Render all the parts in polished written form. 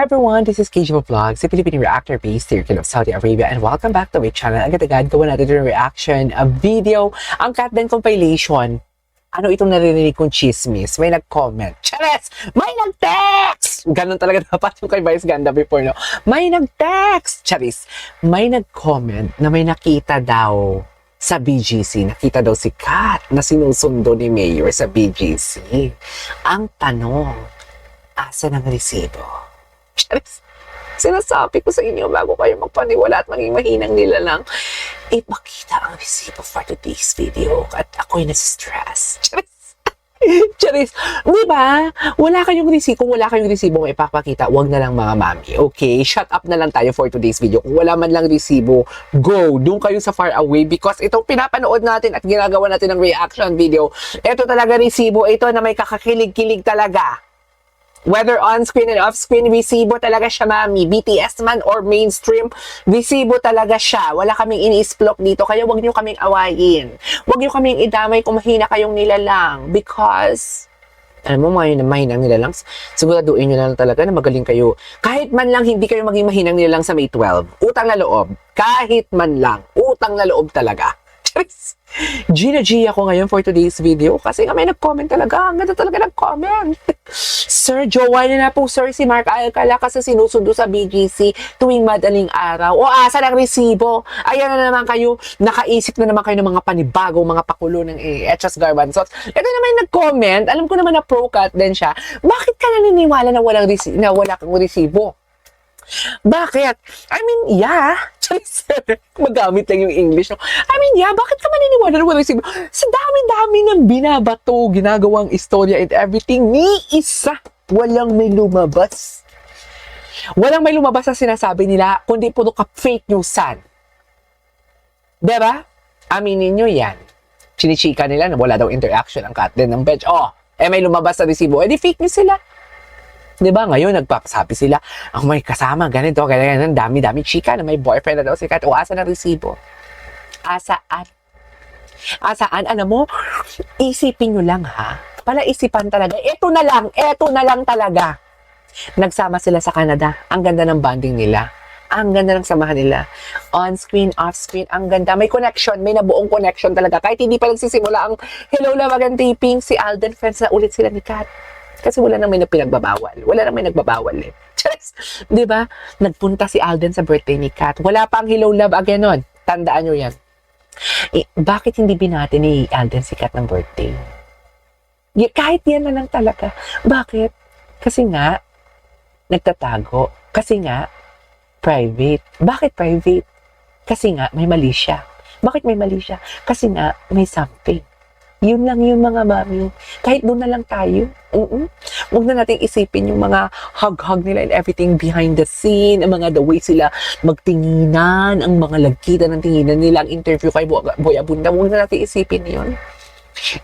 Hi everyone, this is KJ Vlogs, a Filipino reactor-based circle of Saudi Arabia, and welcome back to my channel. Agad-agad, gawa natin yung reaction, a video, ang Katden compilation. Ano itong naririnig kong chismis? May nag-comment. Chares! May nag-text! Ganon talaga dapat yung kay Vice Ganda before, no? May nag-text! Charis! May nag-comment na may nakita daw sa BGC. Nakita daw si Kat na sinusundo ni Mayor sa BGC. Ang tanong, asa ng resibo? Charis, sinasabi ko sa inyo bago kayo magpaniwala at maging mahinang nila lang, ipakita ang resibo for today's video at ako'y nasi-stress. Charis! Charis, di ba? Wala kayong resibo. Kung wala kayong resibo may ipapakita, wag na lang mga mami. Okay? Shut up na lang tayo for today's video. Kung wala man lang resibo, go! Doon kayo sa far away because itong pinapanood natin at ginagawa natin ng reaction video, ito talaga resibo. Ito na may kakakilig-kilig talaga. Whether on-screen and off-screen, resibo talaga siya, mami. BTS man or mainstream, resibo talaga siya. Wala kaming ini-splok dito, kaya wag niyo kaming awayin. Wag niyo kaming idamay kung mahina kayong nilalang. Because, alam mo, mahinang nilalang, siguraduhin nyo na lang talaga na magaling kayo. Kahit man lang hindi kayo maging mahinang nilalang sa May 12. Utang na loob. Kahit man lang. Utang na loob talaga. Gina-G ako ngayon for today's video kasi nga may nag-comment talaga. Ang ganda talaga nag-comment. Sir, jowa na po sir si Mark Alcala kasi sinusundo sa BGC tuwing madaling araw. O asa ng resibo? Ayan na naman kayo. Nakaisip na naman kayo ng mga panibagong mga pakulo ng HS Garbanzos. Ito naman nag-comment. Alam ko naman na pro-cut din siya. Bakit ka naniniwala na wala kang resibo? Bakit? I mean, yeah. Magamit lang yung English. No? I mean, yeah, bakit ka maniniwala na walang resibo? Sa dami-dami ng binabato, ginagawang istorya and everything, ni isa, walang may lumabas. Walang may lumabas na sinasabi nila, kundi puro ka fake newsan. Diba? Aminin nyo yan. Chinichika nila na wala daw interaction ang Katden ng bench. Oh, may lumabas sa resibo. Di fake news sila. Diba ngayon nagpapasabi sila, ang may kasama, ganito, ganyan, dami-dami chika na may boyfriend na daw si Kat. O asa na resibo? Asaan? Asaan? Alam mo, isipin nyo lang ha. Palaisipan talaga. Eto na lang talaga. Nagsama sila sa Canada. Ang ganda ng bonding nila. Ang ganda ng samahan nila. On-screen, off-screen, ang ganda. May connection, may nabuong connection talaga. Kahit hindi pa nagsisimula ang Hello Love Again taping, si Alden, friends na ulit sila ni Kat. Kasi wala nang may pinagbabawal. Wala nang may nagbabawal eh. Charis! Diba? Nagpunta si Alden sa birthday ni Kat. Wala pang Hello Love Again nun. Tandaan nyo yan. Bakit hindi binati ni Alden si Kat ng birthday? Kahit yan na lang talaga. Bakit? Kasi nga, nagtatago. Kasi nga, private. Bakit private? Kasi nga, may mali siya. Bakit may mali siya? Kasi nga, may something. Yun lang yun mga mami. Kahit doon na lang tayo. Huwag na natin isipin yung mga hug-hug nila and everything behind the scene, ang mga the way sila magtinginan, ang mga lagkitan ng tinginan nila, ang interview kay Boy Abunda. Huwag na natin isipin yun.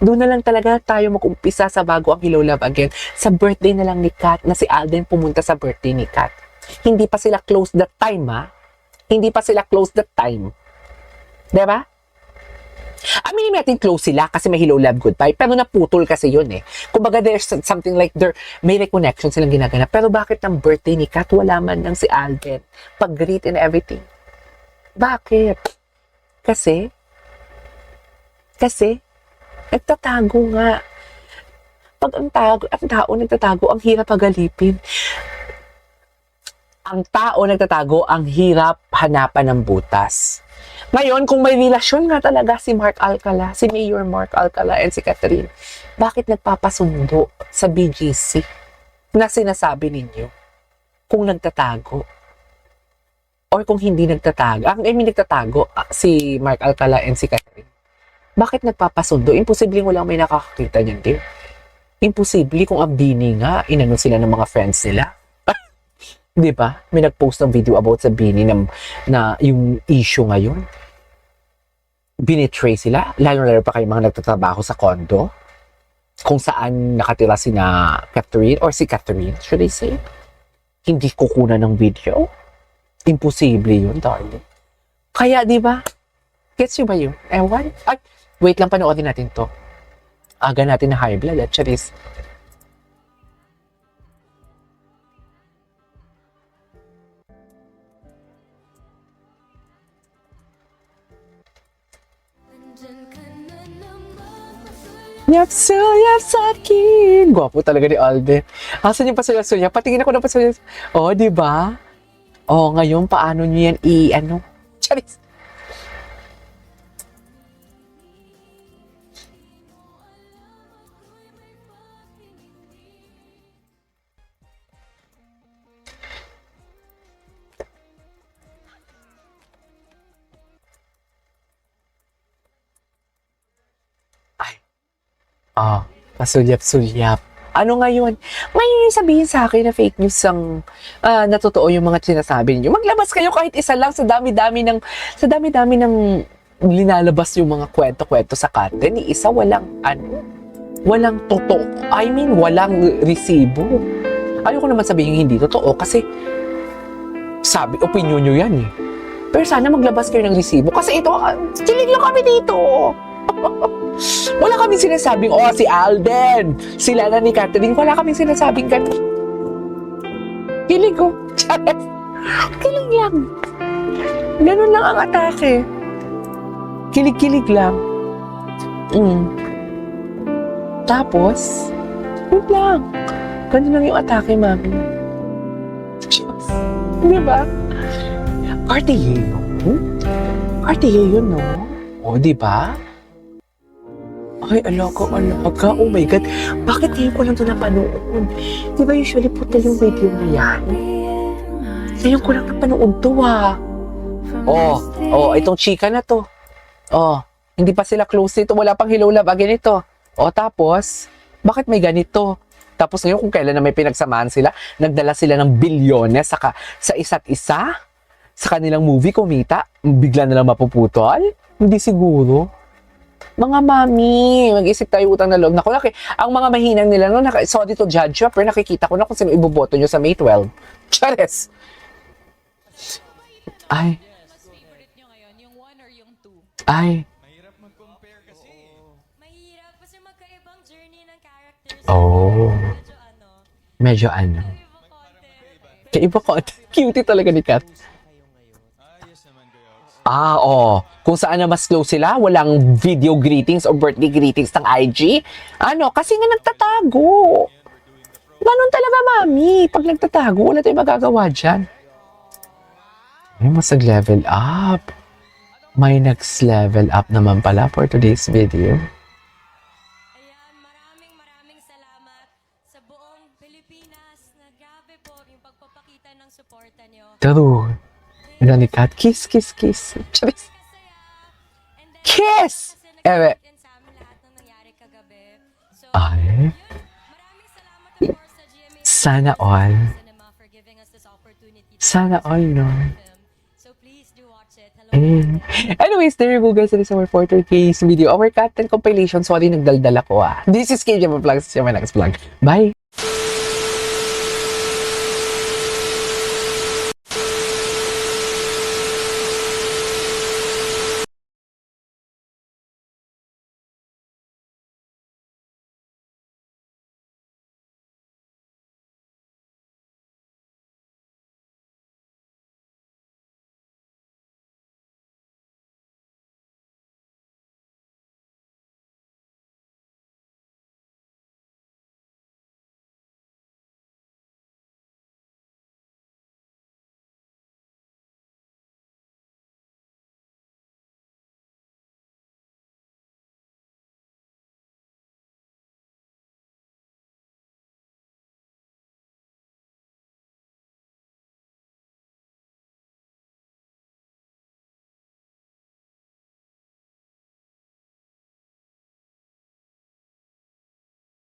Doon na lang talaga tayo mag-umpisa sa bago ang Hello Love Again. Sa birthday na lang ni Kat, na si Alden pumunta sa birthday ni Kat. Hindi pa sila close that time, ha? Hindi pa sila close that time. Diba? Aminin natin close sila kasi may Hello Love Goodbye pero naputol kasi yun eh. Kumbaga there's something like may reconnection silang ginaganap. Pero bakit ang birthday ni Kat wala man lang si Alden pag-greet and everything? Bakit? Kasi nagtatago nga. Pag ang tao nagtatago, ang hirap pagalipin. Ang tao nagtatago, ang hirap hanapan ng butas. Ngayon, kung may relasyon nga talaga si Mark Alcala, si Mayor Mark Alcala and si Catherine, bakit nagpapasundo sa BGC na sinasabi ninyo kung nagtatago? Or kung hindi nagtatago, nagtatago si Mark Alcala and si Catherine. Bakit nagpapasundo? Imposibleng walang may nakakakita niyan, dear. Imposible kung ang Bini nga, inano sila ng mga friends nila. Di ba? May nag-post ng video about sa Bini na yung issue ngayon. Binitray sila. Lalo pa kayo mga nagtatrabaho sa condo. Kung saan nakatira Catherine or si Catherine, should I say. Hindi kukunan ng video. Imposible yun, darling. Kaya, di ba? Gets you ba yun? Ewan? Ay, wait lang, panoorin natin to. Aga natin na high blood at charis. Sulyap sa akin. Gwapo talaga ni Alden. Asan yung pasulyap-sulyap? Patingin ako ng pasulyap. Oh, di ba? Oh, ngayon paano niyo yan ano? Charis. Pasulyap-sulyap. Ano ngayon? Ngayon yung sabihin sa akin na fake news ang na totoo yung mga sinasabi niyo. Maglabas kayo kahit isa lang sa dami-dami ng linalabas yung mga kwento-kwento sa kanten. Ni isa walang totoo. I mean, walang resibo. Ayoko naman sabihin hindi totoo kasi opinion nyo yan eh. Pero sana maglabas kayo ng resibo kasi ito, kilig lang kami dito. Wala kaming sinasabing, si Alden, sila na ni Catherine, wala kaming sinasabing ganun. Kilig ko. Kilig lang. Ganun lang ang atake. Kilig-kilig lang. Tapos, yun lang. Ganun lang yung atake, mami. Diba? Cartier, no? Cartier yun, no? O, diba? Ay, alaga. Oh my God. Bakit ngayon ko lang ito napanood? Di ba usually puta yung video na yan? Ngayon ko lang napanood to, itong chika na to. Hindi pa sila close nito. Wala pang hello love again ito. Tapos, bakit may ganito? Tapos ngayon kung kailan na may pinagsamahan sila, nagdala sila ng bilyones sa isa't isa? Sa kanilang movie, kumita? Bigla na lang mapuputol? Hindi siguro. Mga mami, mag-isip tayo utang na loob. Naku, ang mga mahinang nila, sorry to judge you, pero nakikita ko na kung sino iboboto nyo sa May 12. Chares! Ay. Mas favorite nyo ngayon, yung 1 or yung 2? Ay. Mahirap mag-compare kasi. Mahirap kasi magkaibang journey ng characters. Oh. Medyo Ibang konti. Kaiba ko. Cutie talaga ni Kat. Ayos naman kayo. Kung saan na mas close sila, walang video greetings o birthday greetings ng IG. Kasi nga nagtatago. Ganun talaga, mami. Pag nagtatago, wala tayong magagawa dyan. Ay, mas nag-level up. May next level up naman pala for today's video. Ayan, maraming salamat sa buong Pilipinas na grabe po yung pagpapakita ng suporta nyo. True. Yun ni Kat. Kiss, kiss, kiss. Charis. And then, Kiss! kasi nag-explain sa amin lahat ng nangyari kagabi. So, Ay. yun, maraming salamat of course sa GMA Sana all. Cinema for giving us this opportunity. Sana all, no? So please do watch it. Hello. Anyways, there you go guys. This is our 4K's video. Our content compilation. Sorry, nagdaldal ako This is KJ Vlogs. See you in my next vlog. Bye!